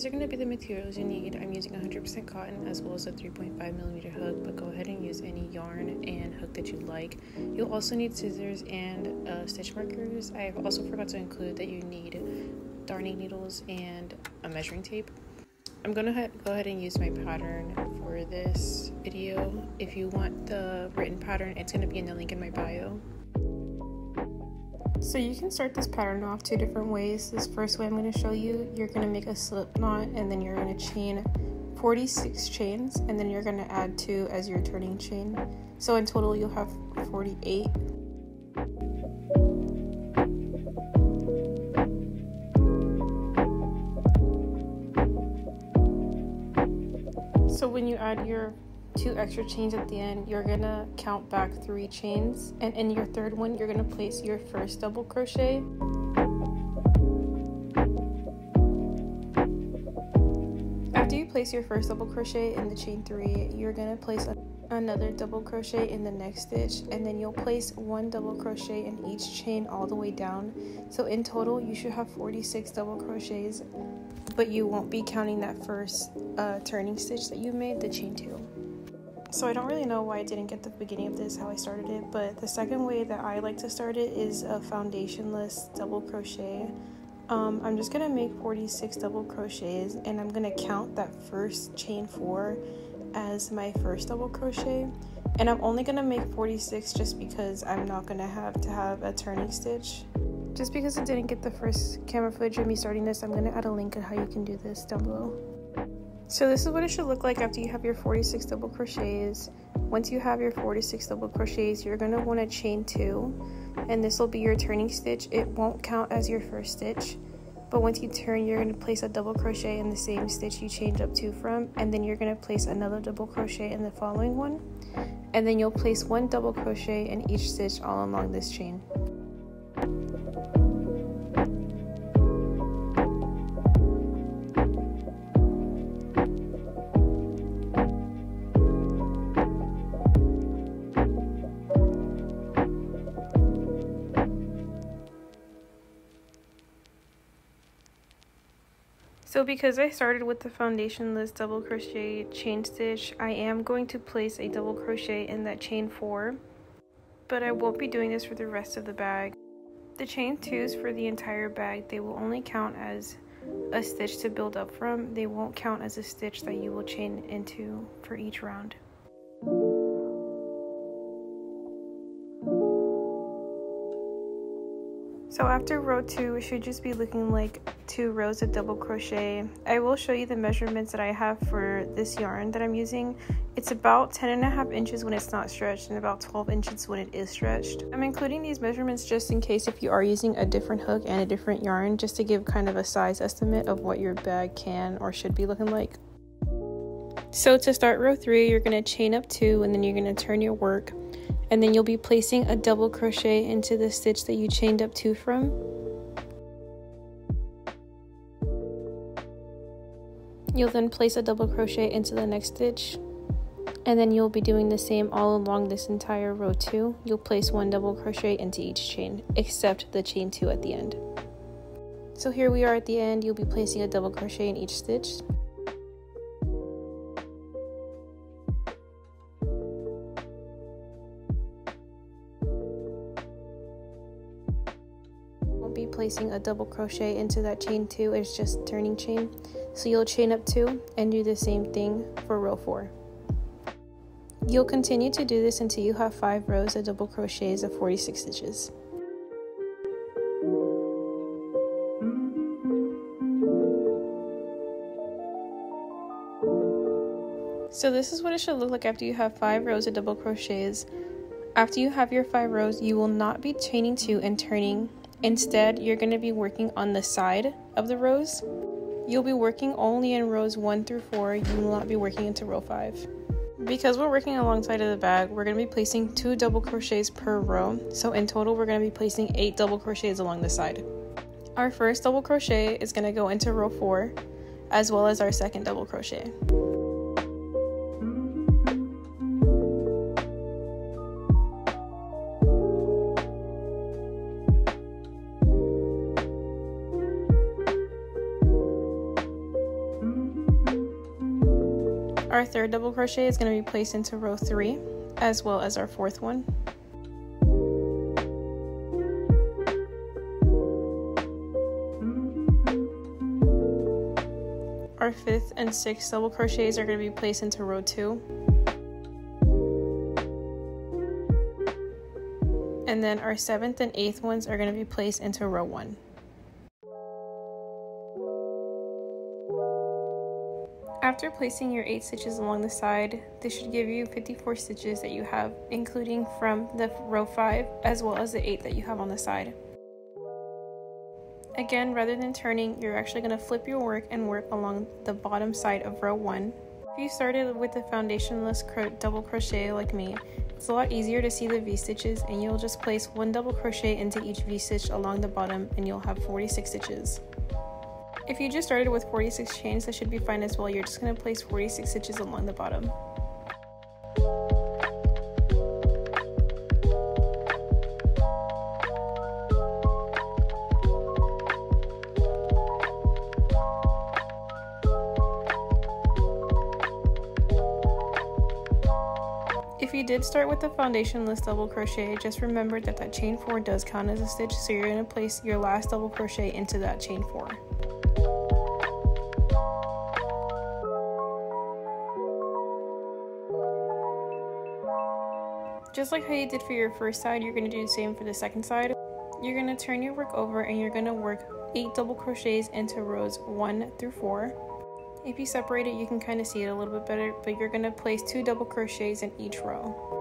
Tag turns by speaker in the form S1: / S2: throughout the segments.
S1: these are going to be the materials you need. I'm using 100% cotton as well as a 3.5mm hook, but go ahead and use any yarn and hook that you like. You'll also need scissors and stitch markers. I also forgot to include that you need darning needles and a measuring tape. I'm going to go ahead and use my pattern for this video. If you want the written pattern, it's going to be in the link in my bio. So you can start this pattern off two different ways. This first way I'm going to show you, you're going to make a slip knot and then you're going to chain 46 chains and then you're going to add 2 as your turning chain. So in total you'll have 48. So when you add your 2 extra chains at the end, you're gonna count back 3 chains, and in your third one you're gonna place your first double crochet. After you place your first double crochet in the chain 3, you're gonna place another double crochet in the next stitch, and then you'll place 1 double crochet in each chain all the way down. So in total you should have 46 double crochets, but you won't be counting that first turning stitch that you made, the chain 2. So I don't really know why I didn't get the beginning of this, how I started it, but the second way that I like to start it is a foundationless double crochet. I'm just gonna make 46 double crochets, and I'm gonna count that first chain 4 as my first double crochet, and I'm only gonna make 46 just because I'm not gonna have to have a turning stitch. Just because I didn't get the first camera footage of me starting this, I'm gonna add a link on how you can do this down below. So this is what it should look like after you have your 46 double crochets. Once you have your 46 double crochets, you're going to want to chain 2, and this will be your turning stitch. It won't count as your first stitch, but once you turn, you're going to place a double crochet in the same stitch you chained up 2 from, and then you're going to place another double crochet in the following one, and then you'll place 1 double crochet in each stitch all along this chain. So because I started with the foundationless double crochet chain stitch, I am going to place a double crochet in that chain 4, but I won't be doing this for the rest of the bag. The chain 2s for the entire bag, they will only count as a stitch to build up from. They won't count as a stitch that you will chain into for each round. So after row 2, it should just be looking like 2 rows of double crochet. I will show you the measurements that I have for this yarn that I'm using. It's about 10.5 inches when it's not stretched and about 12 inches when it is stretched. I'm including these measurements just in case if you are using a different hook and a different yarn, just to give kind of a size estimate of what your bag can or should be looking like. So to start row 3, you're going to chain up 2 and then you're going to turn your work. And then you'll be placing a double crochet into the stitch that you chained up 2 from. You'll then place a double crochet into the next stitch, and then you'll be doing the same all along this entire row 2. You'll place 1 double crochet into each chain, except the chain 2 at the end. So here we are at the end. You'll be placing a double crochet in each stitch. Be placing a double crochet into that chain 2, it's just turning chain. So you'll chain up 2 and do the same thing for row 4. You'll continue to do this until you have 5 rows of double crochets of 46 stitches. So this is what it should look like after you have 5 rows of double crochets. After you have your 5 rows, you will not be chaining 2 and turning. Instead, you're going to be working on the side of the rows. You'll be working only in rows 1 through 4. You will not be working into row 5. Because we're working alongside of the bag, we're going to be placing 2 double crochets per row. So in total, we're going to be placing 8 double crochets along the side. Our first double crochet is going to go into row 4, as well as our second double crochet. Our third double crochet is going to be placed into row 3, as well as our fourth one. Our fifth and sixth double crochets are going to be placed into row 2. And then our seventh and eighth ones are going to be placed into row 1. After placing your 8 stitches along the side, this should give you 54 stitches that you have, including from the row 5 as well as the 8 that you have on the side. Again, rather than turning, you're actually going to flip your work and work along the bottom side of row 1. If you started with the foundationless double crochet like me, it's a lot easier to see the V-stitches, and you'll just place 1 double crochet into each V-stitch along the bottom and you'll have 46 stitches. If you just started with 46 chains, that should be fine as well. You're just going to place 46 stitches along the bottom. If you did start with the foundationless double crochet, just remember that that chain 4 does count as a stitch, so you're going to place your last double crochet into that chain 4. Just like how you did for your first side, you're going to do the same for the second side. You're going to turn your work over and you're going to work 8 double crochets into rows 1 through 4. If you separate it, you can kind of see it a little bit better, but you're going to place 2 double crochets in each row.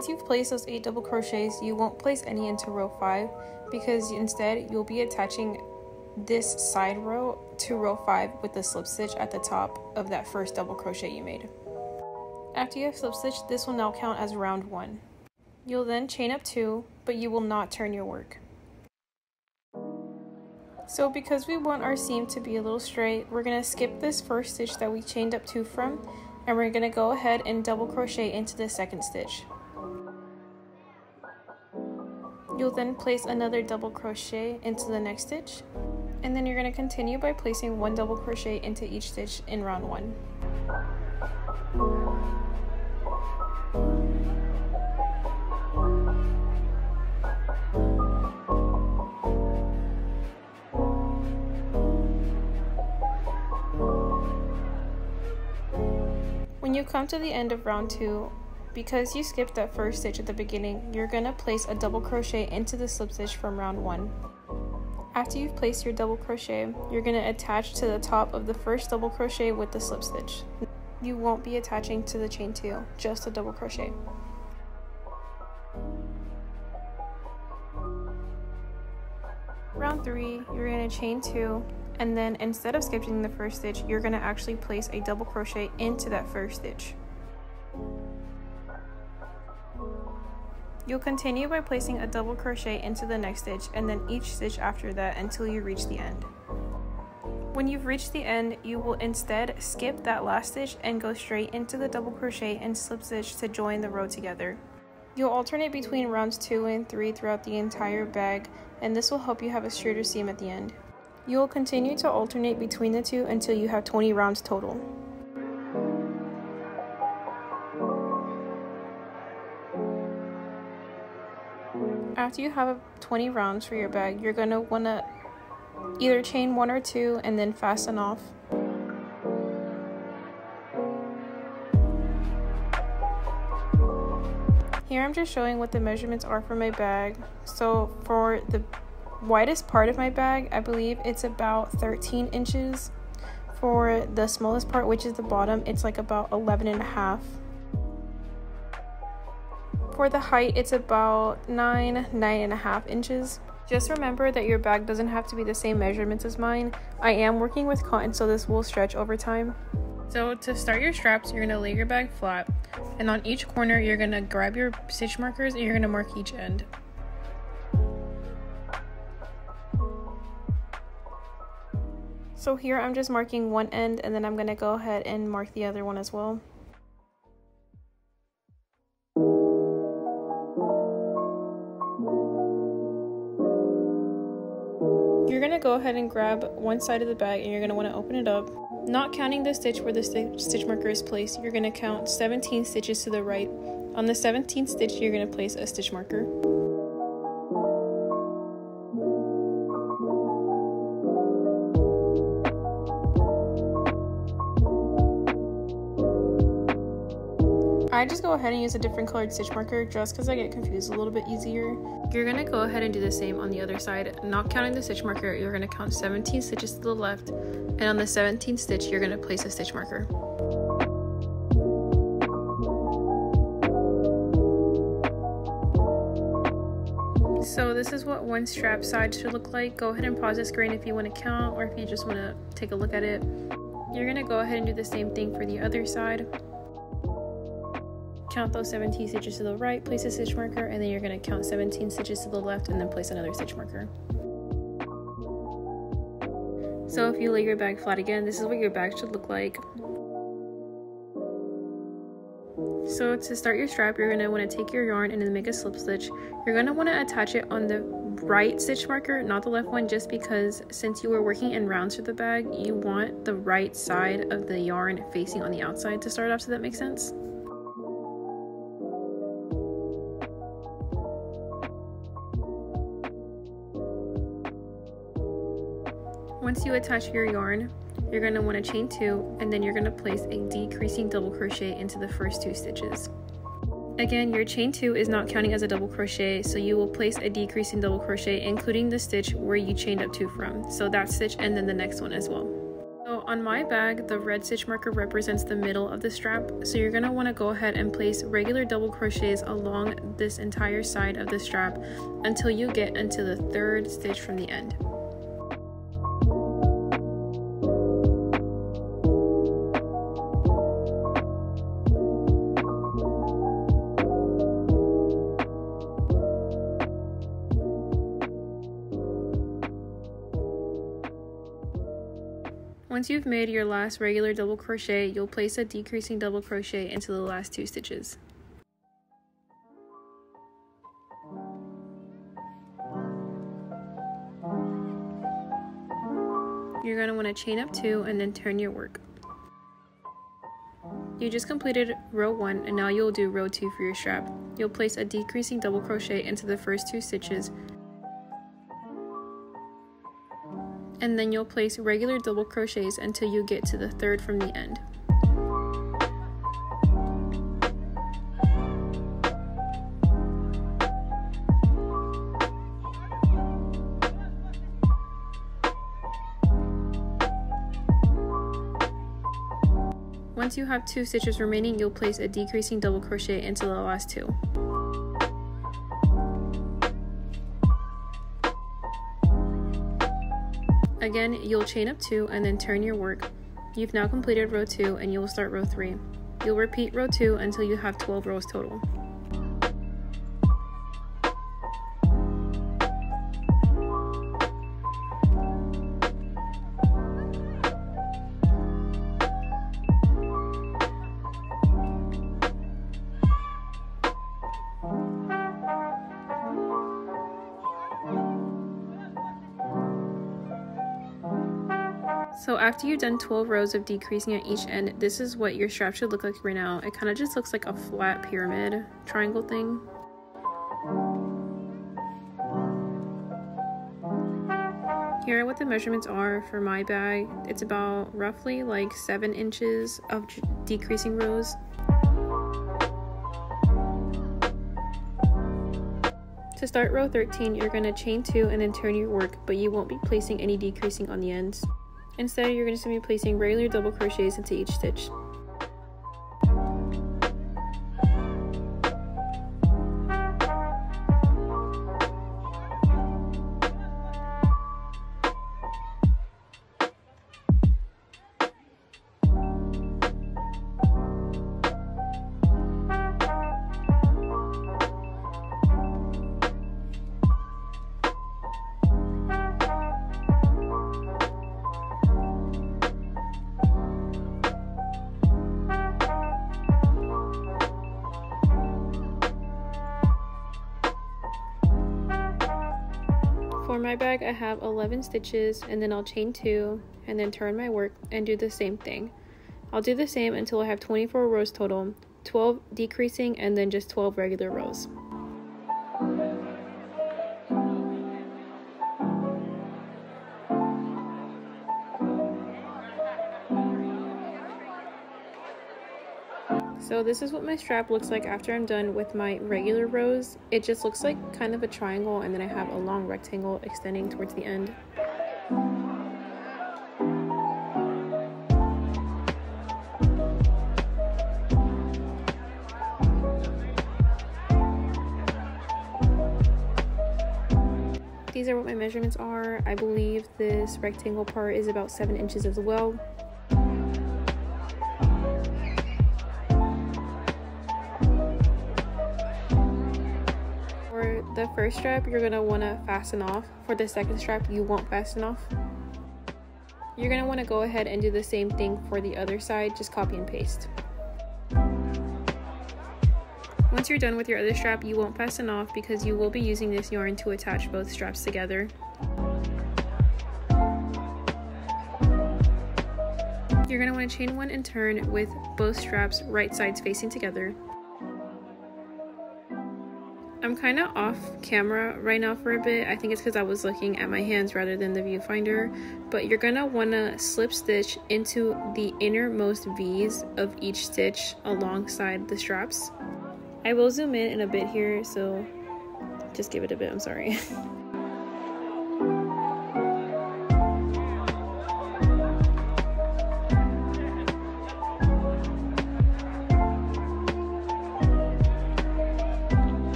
S1: Once you've placed those 8 double crochets, you won't place any into row 5 because instead you'll be attaching this side row to row 5 with the slip stitch at the top of that first double crochet you made. After you have slip stitched, this will now count as round 1. You'll then chain up 2, but you will not turn your work. So because we want our seam to be a little straight, we're going to skip this first stitch that we chained up 2 from, and we're going to go ahead and double crochet into the second stitch. You'll then place another double crochet into the next stitch, and then you're going to continue by placing 1 double crochet into each stitch in round 1. When you come to the end of round 2, because you skipped that first stitch at the beginning, you're going to place a double crochet into the slip stitch from round 1. After you've placed your double crochet, you're going to attach to the top of the first double crochet with the slip stitch. You won't be attaching to the chain 2, just a double crochet. Round 3, you're going to chain 2, and then instead of skipping the first stitch, you're going to actually place a double crochet into that first stitch. You'll continue by placing a double crochet into the next stitch and then each stitch after that until you reach the end. When you've reached the end, you will instead skip that last stitch and go straight into the double crochet and slip stitch to join the row together. You'll alternate between rounds 2 and 3 throughout the entire bag, and this will help you have a straighter seam at the end. You will continue to alternate between the two until you have 20 rounds total. After you have 20 rounds for your bag, you're going to want to either chain 1 or 2 and then fasten off. Here I'm just showing what the measurements are for my bag. So for the widest part of my bag, I believe it's about 13 inches. For the smallest part, which is the bottom, it's like about 11.5. For the height, it's about 9.5 inches. Just remember that your bag doesn't have to be the same measurements as mine. I am working with cotton, so this will stretch over time. So to start your straps, you're gonna lay your bag flat, and on each corner, you're gonna grab your stitch markers and you're gonna mark each end. So here I'm just marking one end, and then I'm gonna go ahead and mark the other one as well. You're gonna go ahead and grab one side of the bag and you're gonna wanna open it up. Not counting the stitch where the stitch marker is placed, you're gonna count 17 stitches to the right. On the 17th stitch, you're gonna place a stitch marker. I just go ahead and use a different colored stitch marker just because I get confused a little bit easier. You're going to go ahead and do the same on the other side. Not counting the stitch marker, you're going to count 17 stitches to the left, and on the 17th stitch, you're going to place a stitch marker. So this is what one strap side should look like. Go ahead and pause the screen if you want to count or if you just want to take a look at it. You're going to go ahead and do the same thing for the other side. Count those 17 stitches to the right, place a stitch marker, and then you're going to count 17 stitches to the left and then place another stitch marker. So if you lay your bag flat again, this is what your bag should look like. So to start your strap, you're going to want to take your yarn and then make a slip stitch. You're going to want to attach it on the right stitch marker, not the left one, just because since you were working in rounds for the bag, you want the right side of the yarn facing on the outside to start off, so that makes sense. Once you attach your yarn, you're going to want to chain 2, and then you're going to place a decreasing double crochet into the first 2 stitches. Again, your chain 2 is not counting as a double crochet, so you will place a decreasing double crochet including the stitch where you chained up 2 from. So that stitch and then the next one as well. So on my bag, the red stitch marker represents the middle of the strap, so you're going to want to go ahead and place regular double crochets along this entire side of the strap until you get into the 3rd stitch from the end. Once you've made your last regular double crochet, you'll place a decreasing double crochet into the last 2 stitches. You're going to want to chain up 2 and then turn your work. You just completed row 1 and now you'll do row 2 for your strap. You'll place a decreasing double crochet into the first 2 stitches, and then you'll place regular double crochets until you get to the 3rd from the end. Once you have 2 stitches remaining, you'll place a decreasing double crochet into the last 2. Again, you'll chain up 2 and then turn your work. You've now completed row 2 and you will start row 3. You'll repeat row 2 until you have 12 rows total. So after you've done 12 rows of decreasing at each end, this is what your strap should look like right now. It kind of just looks like a flat pyramid triangle thing. Here are what the measurements are for my bag. It's about roughly like 7 inches of decreasing rows. To start row 13, you're going to chain 2 and then turn your work, but you won't be placing any decreasing on the ends. Instead, you're just going to be placing regular double crochets into each stitch. For my bag, I have 11 stitches, and then I'll chain 2 and then turn my work and do the same thing. I'll do the same until I have 24 rows total, 12 decreasing and then just 12 regular rows. So this is what my strap looks like after I'm done with my regular rows. It just looks like kind of a triangle, and then I have a long rectangle extending towards the end. These are what my measurements are. I believe this rectangle part is about 7 inches as well. The first strap you're going to want to fasten off. For the second strap you won't fasten off. You're going to want to go ahead and do the same thing for the other side, just copy and paste. Once you're done with your other strap, you won't fasten off because you will be using this yarn to attach both straps together. You're going to want to chain 1 and turn with both straps right sides facing together. I'm kind of off camera right now for a bit. I think it's because I was looking at my hands rather than the viewfinder. But you're going to want to slip stitch into the innermost V's of each stitch alongside the straps. I will zoom in a bit here, so just give it a bit, I'm sorry.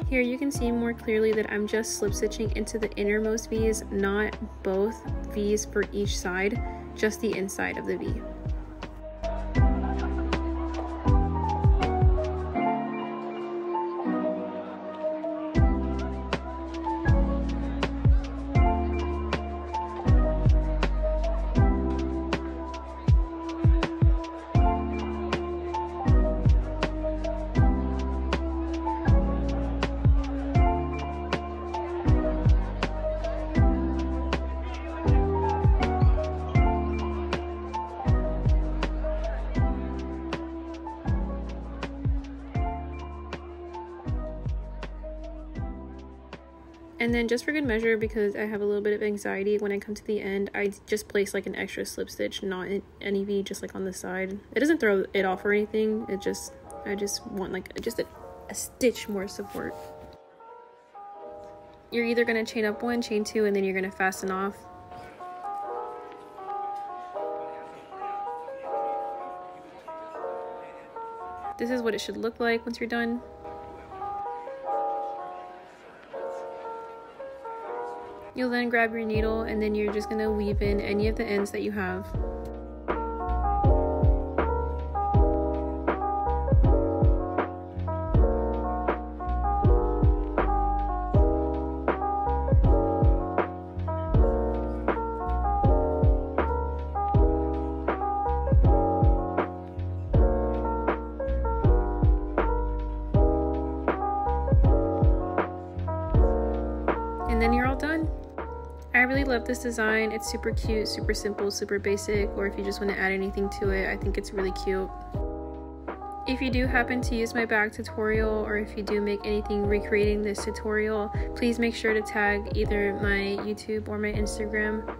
S1: Here you can see more clearly that I'm just slip stitching into the innermost V's, not both V's for each side, just the inside of the V. And then just for good measure, because I have a little bit of anxiety when I come to the end, I just place like an extra slip stitch, not in any V, just like on the side. It doesn't throw it off or anything. I just want like just a stitch more support. You're either going to chain up 1, chain 2, and then you're going to fasten off. This is what it should look like once you're done. You'll then grab your needle and then you're just going to weave in any of the ends that you have. And then you're all done. I really love this design. It's super cute, super simple, super basic, or if you just want to add anything to it, I think it's really cute. If you do happen to use my bag tutorial, or if you do make anything recreating this tutorial, please make sure to tag either my YouTube or my Instagram.